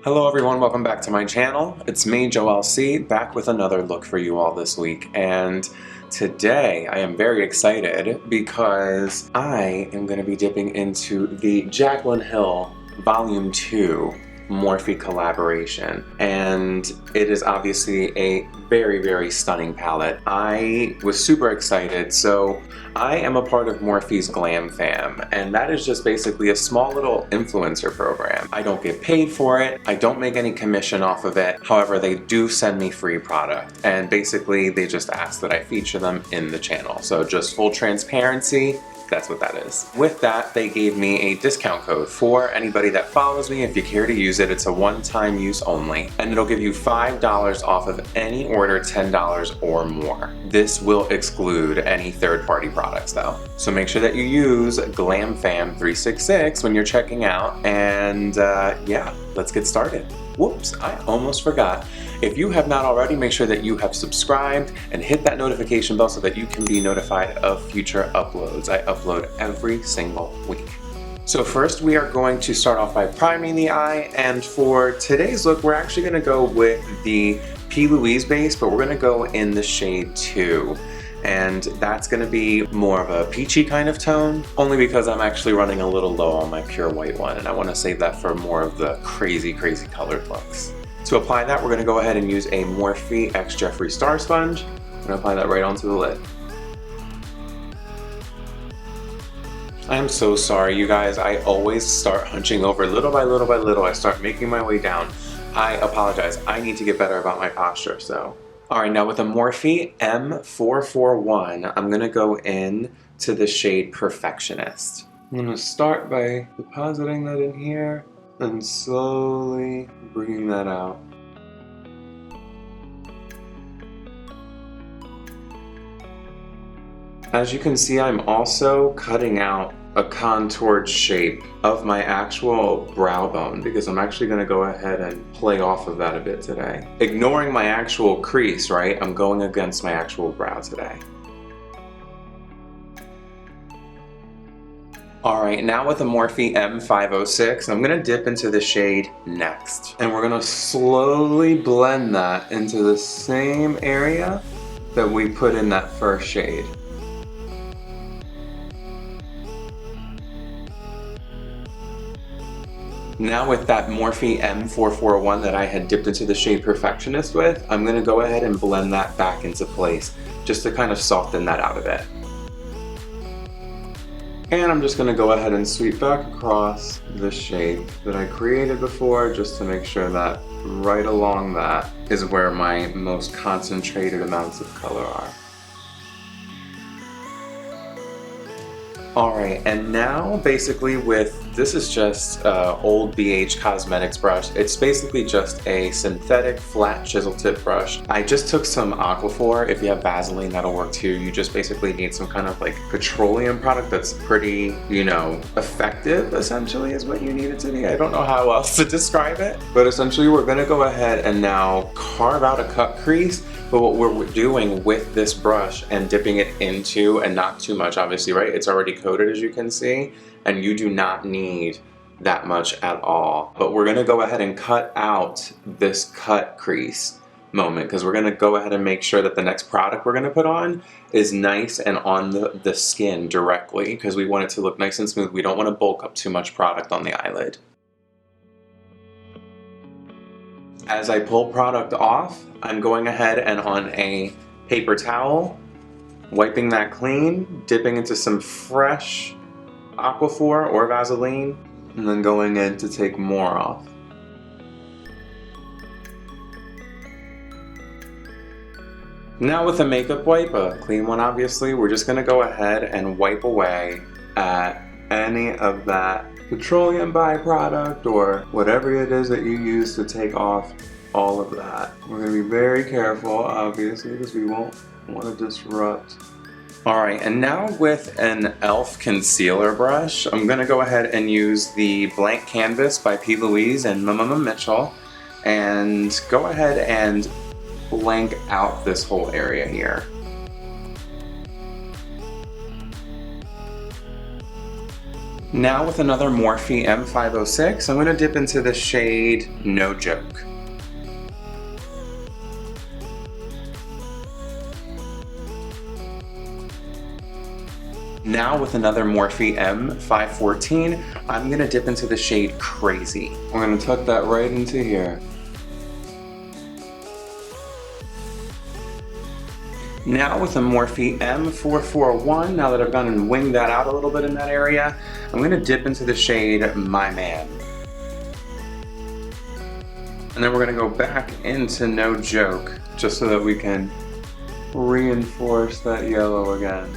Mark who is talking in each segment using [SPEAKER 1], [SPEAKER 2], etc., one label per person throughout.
[SPEAKER 1] Hello everyone, welcome back to my channel. It's me, Joel C, back with another look for you all this week. And today I am very excited because I am going to be dipping into the Jaclyn Hill Volume 2 Morphe collaboration. And it is obviously a very stunning palette. I was super excited. So I am a part of Morphe's Glam fam, and that is just basically a small little influencer program. I don't get paid for it. I don't make any commission off of it. However, they do send me free product, and basically they just ask that I feature them in the channel. So just full transparency, that's what that is. With that, they gave me a discount code for anybody that follows me. If you care to use it, it's a one-time use only, and it'll give you $5 off of any order $10 or more. This will exclude any third-party products though. So make sure that you use GlamFam366 when you're checking out, and yeah, let's get started. Whoops, I almost forgot. If you have not already, make sure that you have subscribed and hit that notification bell so that you can be notified of future uploads. I upload every single week. So first we are going to start off by priming the eye, and for today's look we're actually going to go with the Louise base, but we're going to go in the shade 2. And that's going to be more of a peachy kind of tone, only because I'm actually running a little low on my pure white one, and I want to save that for more of the crazy colored looks. To apply that, we're going to go ahead and use a Morphe X Jeffree Star Sponge. I'm going to apply that right onto the lid. I am so sorry, you guys. I always start hunching over little by little. I start making my way down. I apologize. I need to get better about my posture, so. Alright, now with a Morphe M441, I'm going to go in to the shade Perfectionist. I'm going to start by depositing that in here and slowly bringing that out. As you can see, I'm also cutting out a contoured shape of my actual brow bone because I'm actually going to go ahead and play off of that a bit today. Ignoring my actual crease, right? I'm going against my actual brow today. Alright, now with the Morphe M506, I'm going to dip into the shade Next. And we're going to slowly blend that into the same area that we put in that first shade. Now with that Morphe M441 that I had dipped into the shade Perfectionist with, I'm going to go ahead and blend that back into place just to kind of soften that out a bit. And I'm just going to go ahead and sweep back across the shade that I created before just to make sure that right along that is where my most concentrated amounts of color are. Alright, and now basically this is just old BH Cosmetics brush. It's basically just a synthetic flat chisel tip brush. I just took some Aquaphor. If you have Vaseline, that'll work too. You just basically need some kind of like petroleum product that's pretty, you know, effective, essentially is what you need it to be. I don't know how else to describe it. But essentially we're going to go ahead and now carve out a cut crease. But what we're doing with this brush and dipping it into, and not too much obviously, right? It's already coated as you can see, and you do not need that much at all. But we're gonna go ahead and cut out this cut crease moment because we're gonna go ahead and make sure that the next product we're gonna put on is nice and on the skin directly because we want it to look nice and smooth. We don't want to bulk up too much product on the eyelid. As I pull product off, I'm going ahead and on a paper towel, wiping that clean, dipping into some fresh Aquaphor or Vaseline, and then going in to take more off. Now with a makeup wipe, a clean one obviously, we're just going to go ahead and wipe away at any of that petroleum byproduct or whatever it is that you use to take off all of that. We're going to be very careful obviously because we won't want to disrupt. Alright, and now with an e.l.f. concealer brush, I'm going to go ahead and use the Blank Canvas by Louise and Mitchell and go ahead and blank out this whole area here. Now with another Morphe M506, I'm going to dip into the shade No Joke. Now with another Morphe M514, I'm going to dip into the shade Crazy. We're going to tuck that right into here. Now with a Morphe M441, now that I've gone and winged that out a little bit in that area, I'm going to dip into the shade My Man. And then we're going to go back into No Joke, just so that we can reinforce that yellow again.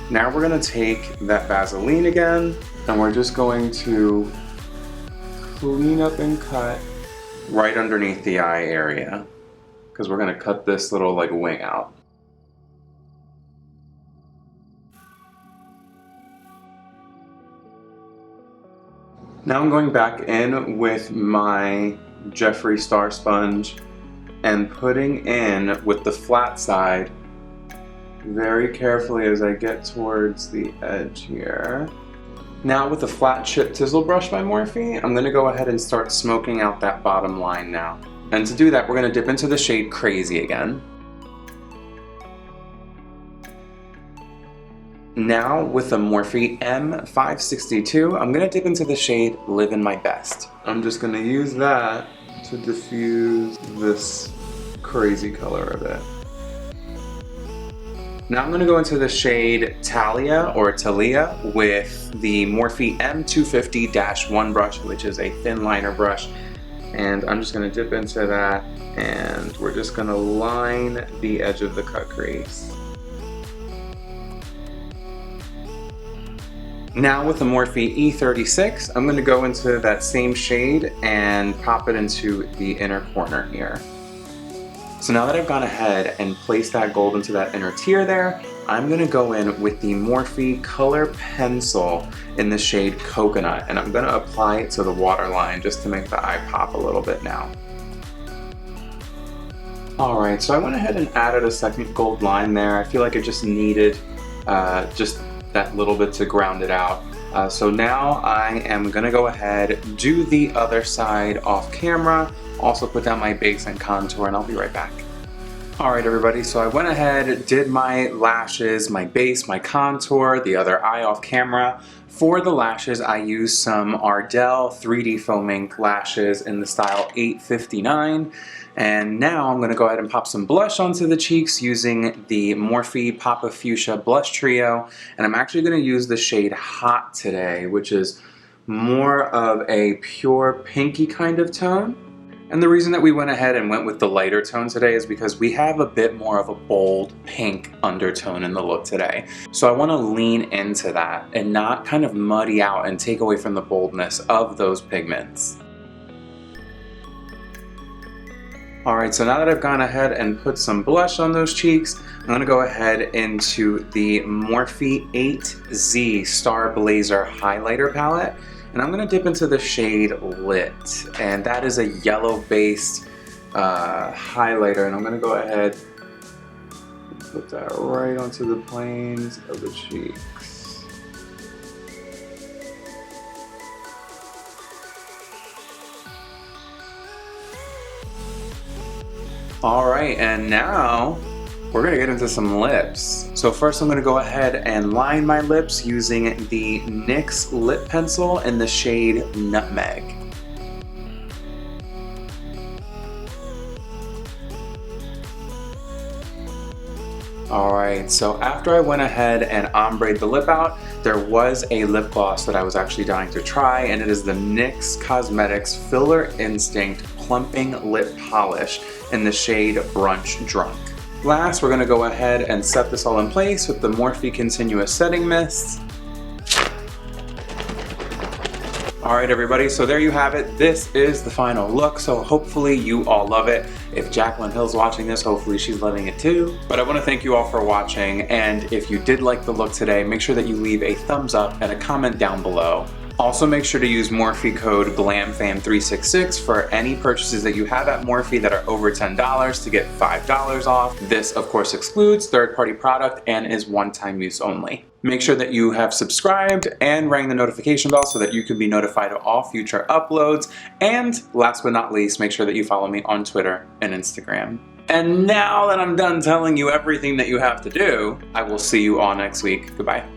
[SPEAKER 1] Now we're going to take that Vaseline again, and we're just going to clean up and cut right underneath the eye area, because we're going to cut this little like wing out. Now I'm going back in with my Jeffree Star Sponge and putting in with the flat side very carefully as I get towards the edge here. Now with the flat chip chisel brush by Morphe, I'm going to go ahead and start smoking out that bottom line now. And to do that, we're going to dip into the shade Crazy again. Now with the Morphe M562, I'm going to dip into the shade Livin' My Best. I'm just going to use that to diffuse this crazy color a bit. Now I'm going to go into the shade Taliya or Taliya with the Morphe M250-1 brush, which is a thin liner brush. And I'm just going to dip into that, and we're just going to line the edge of the cut crease. Now with the Morphe E36, I'm going to go into that same shade and pop it into the inner corner here. So now that I've gone ahead and placed that gold into that inner tier there, I'm going to go in with the Morphe Color Pencil in the shade Coconut, and I'm going to apply it to the waterline just to make the eye pop a little bit now. Alright, so I went ahead and added a second gold line there. I feel like it just needed just that little bit to ground it out. So now I am going to go ahead, do the other side off camera, also put down my base and contour, and I'll be right back. Alright everybody, so I went ahead, did my lashes, my base, my contour, the other eye off camera. For the lashes, I used some Ardell 3D foam ink lashes in the style 859. And now I'm going to go ahead and pop some blush onto the cheeks using the Morphe Papa Fuchsia Blush Trio. And I'm actually going to use the shade Hot today, which is more of a pure pinky kind of tone. And the reason that we went ahead and went with the lighter tone today is because we have a bit more of a bold pink undertone in the look today. So I want to lean into that and not kind of muddy out and take away from the boldness of those pigments. Alright, so now that I've gone ahead and put some blush on those cheeks, I'm going to go ahead into the Morphe 8Z Starblazer Highlighter Palette. And I'm going to dip into the shade Lit, and that is a yellow-based highlighter, and I'm going to go ahead and put that right onto the planes of the cheeks. Alright, and now we're going to get into some lips. So first I'm going to go ahead and line my lips using the NYX lip pencil in the shade Nutmeg. Alright, so after I went ahead and ombre'd the lip out, there was a lip gloss that I was actually dying to try, and it is the NYX Cosmetics Filler Instinct Plumping Lip Polish in the shade Brunch Drunk. Last, we're going to go ahead and set this all in place with the Morphe Continuous Setting Mist. Alright everybody, so there you have it. This is the final look, so hopefully you all love it. If Jaclyn Hill's watching this, hopefully she's loving it too. But I want to thank you all for watching, and if you did like the look today, make sure that you leave a thumbs up and a comment down below. Also make sure to use Morphe code GLAMFAM366 for any purchases that you have at Morphe that are over $10 to get $5 off. This of course excludes third-party product and is one-time use only. Make sure that you have subscribed and rang the notification bell so that you can be notified of all future uploads. And last but not least, make sure that you follow me on Twitter and Instagram. And now that I'm done telling you everything that you have to do, I will see you all next week. Goodbye.